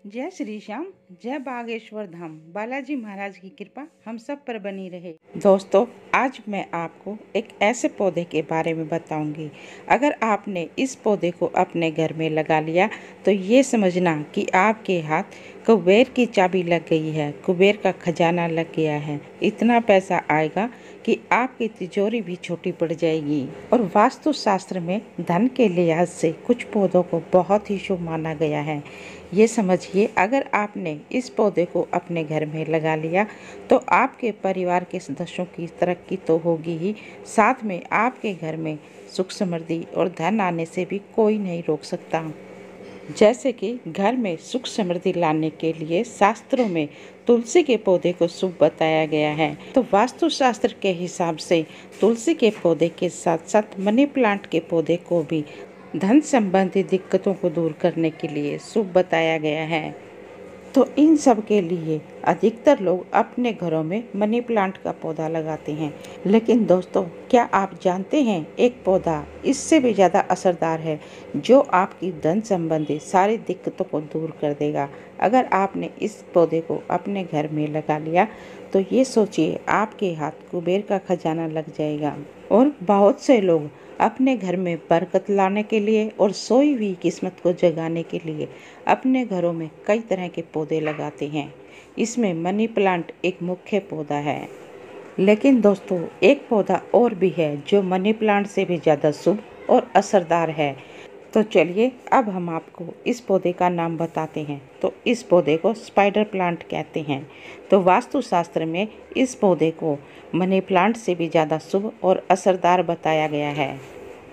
जय श्री श्याम, जय बागेश्वर धाम। बालाजी महाराज की कृपा हम सब पर बनी रहे। दोस्तों, आज मैं आपको एक ऐसे पौधे के बारे में बताऊंगी। अगर आपने इस पौधे को अपने घर में लगा लिया तो ये समझना कि आपके हाथ कुबेर की चाबी लग गई है, कुबेर का खजाना लग गया है। इतना पैसा आएगा कि आपकी तिजोरी भी छोटी पड़ जाएगी। और वास्तु शास्त्र में धन के लिहाज से कुछ पौधों को बहुत ही शुभ माना गया है। ये समझिए, अगर आपने इस पौधे को अपने घर में लगा लिया तो आपके परिवार के सदस्यों की तरक्की तो होगी ही, साथ में आपके घर में सुख समृद्धि और धन आने से भी कोई नहीं रोक सकता। जैसे कि घर में सुख समृद्धि लाने के लिए शास्त्रों में तुलसी के पौधे को शुभ बताया गया है। तो वास्तु शास्त्र के हिसाब से तुलसी के पौधे के साथ साथ मनी प्लांट के पौधे को भी धन संबंधी दिक्कतों को दूर करने के लिए शुभ बताया गया है। तो इन सब के लिए अधिकतर लोग अपने घरों में मनी प्लांट का पौधा लगाते हैं। लेकिन दोस्तों, क्या आप जानते हैं एक पौधा इससे भी ज़्यादा असरदार है जो आपकी धन संबंधी सारी दिक्कतों को दूर कर देगा। अगर आपने इस पौधे को अपने घर में लगा लिया तो ये सोचिए, आपके हाथ कुबेर का खजाना लग जाएगा। और बहुत से लोग अपने घर में बरकत लाने के लिए और सोई हुई किस्मत को जगाने के लिए अपने घरों में कई तरह के पौधे लगाते हैं। इसमें मनी प्लांट एक मुख्य पौधा है। लेकिन दोस्तों, एक पौधा और भी है जो मनी प्लांट से भी ज़्यादा शुभ और असरदार है। तो चलिए, अब हम आपको इस पौधे का नाम बताते हैं। तो इस पौधे को स्पाइडर प्लांट कहते हैं। तो वास्तुशास्त्र में इस पौधे को मनी प्लांट से भी ज़्यादा शुभ और असरदार बताया गया है।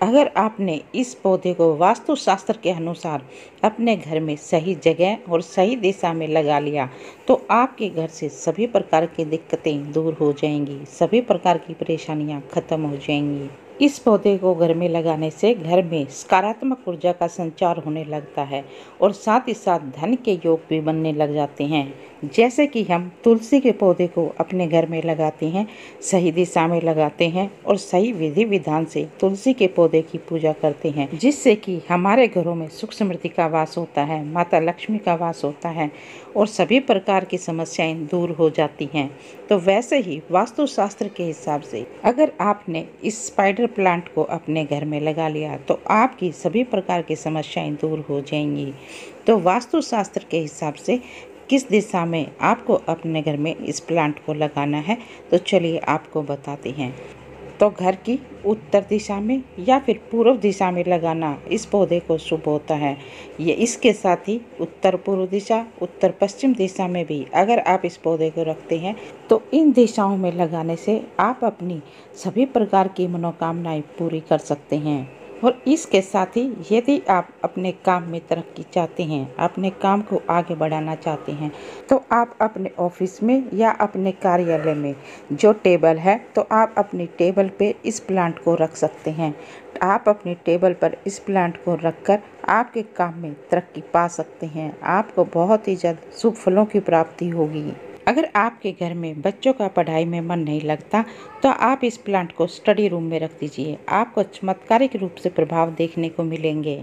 अगर आपने इस पौधे को वास्तुशास्त्र के अनुसार अपने घर में सही जगह और सही दिशा में लगा लिया तो आपके घर से सभी प्रकार की दिक्कतें दूर हो जाएंगी, सभी प्रकार की परेशानियां खत्म हो जाएंगी। इस पौधे को घर में लगाने से घर में सकारात्मक ऊर्जा का संचार होने लगता है और साथ ही साथ धन के योग भी बनने लग जाते हैं। जैसे कि हम तुलसी के पौधे को अपने घर में लगाते हैं, सही दिशा में लगाते हैं और सही विधि विधान से तुलसी के पौधे की पूजा करते हैं, जिससे कि हमारे घरों में सुख समृद्धि का वास होता है, माता लक्ष्मी का वास होता है और सभी प्रकार की समस्याएं दूर हो जाती हैं। तो वैसे ही वास्तुशास्त्र के हिसाब से अगर आपने इस स्पाइडर प्लांट को अपने घर में लगा लिया तो आपकी सभी प्रकार की समस्याएं दूर हो जाएंगी। तो वास्तुशास्त्र के हिसाब से किस दिशा में आपको अपने घर में इस प्लांट को लगाना है, तो चलिए आपको बताते हैं। तो घर की उत्तर दिशा में या फिर पूर्व दिशा में लगाना इस पौधे को शुभ होता है। ये इसके साथ ही उत्तर पूर्व दिशा, उत्तर पश्चिम दिशा में भी अगर आप इस पौधे को रखते हैं तो इन दिशाओं में लगाने से आप अपनी सभी प्रकार की मनोकामनाएं पूरी कर सकते हैं। और इसके साथ ही यदि आप अपने काम में तरक्की चाहते हैं, अपने काम को आगे बढ़ाना चाहते हैं, तो आप अपने ऑफिस में या अपने कार्यालय में जो टेबल है तो आप अपनी टेबल पे इस प्लांट को रख सकते हैं। आप अपनी टेबल पर इस प्लांट को रखकर आपके काम में तरक्की पा सकते हैं। आपको बहुत ही जल्द शुभ फलों की प्राप्ति होगी। अगर आपके घर में बच्चों का पढ़ाई में मन नहीं लगता तो आप इस प्लांट को स्टडी रूम में रख दीजिए। आपको चमत्कारिक रूप से प्रभाव देखने को मिलेंगे।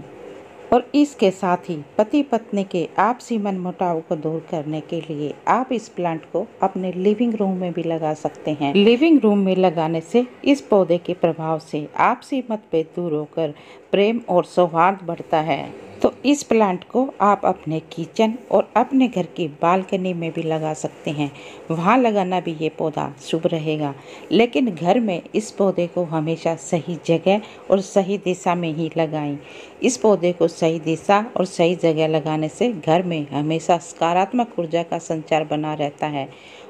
और इसके साथ ही पति पत्नी के आपसी मनमुटाव को दूर करने के लिए आप इस प्लांट को अपने लिविंग रूम में भी लगा सकते हैं। लिविंग रूम में लगाने से इस पौधे के प्रभाव से आपसी मतभेद दूर होकर प्रेम और सौहार्द बढ़ता है। तो इस प्लांट को आप अपने किचन और अपने घर की बालकनी में भी लगा सकते हैं। वहाँ लगाना भी ये पौधा शुभ रहेगा। लेकिन घर में इस पौधे को हमेशा सही जगह और सही दिशा में ही लगाएं। इस पौधे को सही दिशा और सही जगह लगाने से घर में हमेशा सकारात्मक ऊर्जा का संचार बना रहता है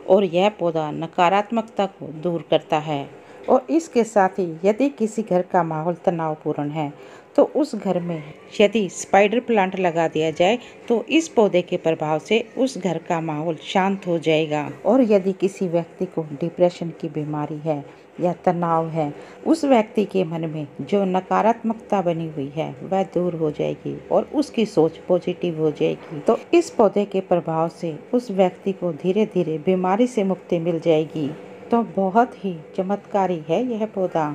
और यह पौधा नकारात्मकता को दूर करता है। और इसके साथ ही यदि किसी घर का माहौल तनावपूर्ण है तो उस घर में यदि स्पाइडर प्लांट लगा दिया जाए तो इस पौधे के प्रभाव से उस घर का माहौल शांत हो जाएगा। और यदि किसी व्यक्ति को डिप्रेशन की बीमारी है या तनाव है, उस व्यक्ति के मन में जो नकारात्मकता बनी हुई है वह दूर हो जाएगी और उसकी सोच पॉजिटिव हो जाएगी। तो इस पौधे के प्रभाव से उस व्यक्ति को धीरे धीरे बीमारी से मुक्ति मिल जाएगी। तो बहुत ही चमत्कारी है यह पौधा।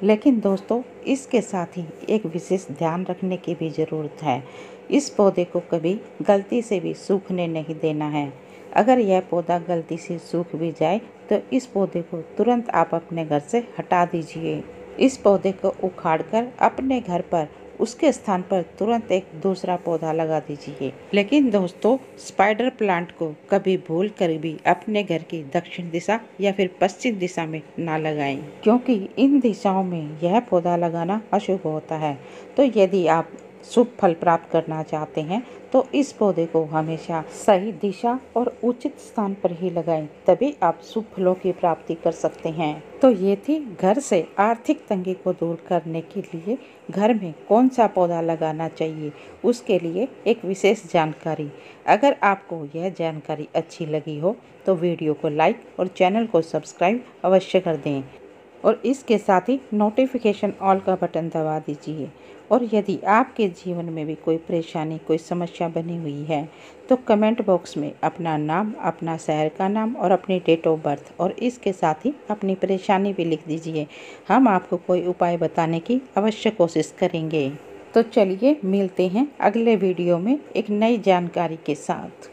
लेकिन दोस्तों, इसके साथ ही एक विशेष ध्यान रखने की भी ज़रूरत है। इस पौधे को कभी गलती से भी सूखने नहीं देना है। अगर यह पौधा गलती से सूख भी जाए तो इस पौधे को तुरंत आप अपने घर से हटा दीजिए। इस पौधे को उखाड़कर अपने घर पर उसके स्थान पर तुरंत एक दूसरा पौधा लगा दीजिए। लेकिन दोस्तों, स्पाइडर प्लांट को कभी भूल कर भी अपने घर की दक्षिण दिशा या फिर पश्चिम दिशा में ना लगाएं, क्योंकि इन दिशाओं में यह पौधा लगाना अशुभ होता है। तो यदि आप शुभ फल प्राप्त करना चाहते हैं तो इस पौधे को हमेशा सही दिशा और उचित स्थान पर ही लगाएं, तभी आप शुभ फलों की प्राप्ति कर सकते हैं। तो ये थी घर से आर्थिक तंगी को दूर करने के लिए घर में कौन सा पौधा लगाना चाहिए, उसके लिए एक विशेष जानकारी। अगर आपको यह जानकारी अच्छी लगी हो तो वीडियो को लाइक और चैनल को सब्सक्राइब अवश्य कर दें और इसके साथ ही नोटिफिकेशन ऑल का बटन दबा दीजिए। और यदि आपके जीवन में भी कोई परेशानी, कोई समस्या बनी हुई है तो कमेंट बॉक्स में अपना नाम, अपना शहर का नाम और अपनी डेट ऑफ बर्थ और इसके साथ ही अपनी परेशानी भी लिख दीजिए। हम आपको कोई उपाय बताने की अवश्य कोशिश करेंगे। तो चलिए मिलते हैं अगले वीडियो में एक नई जानकारी के साथ।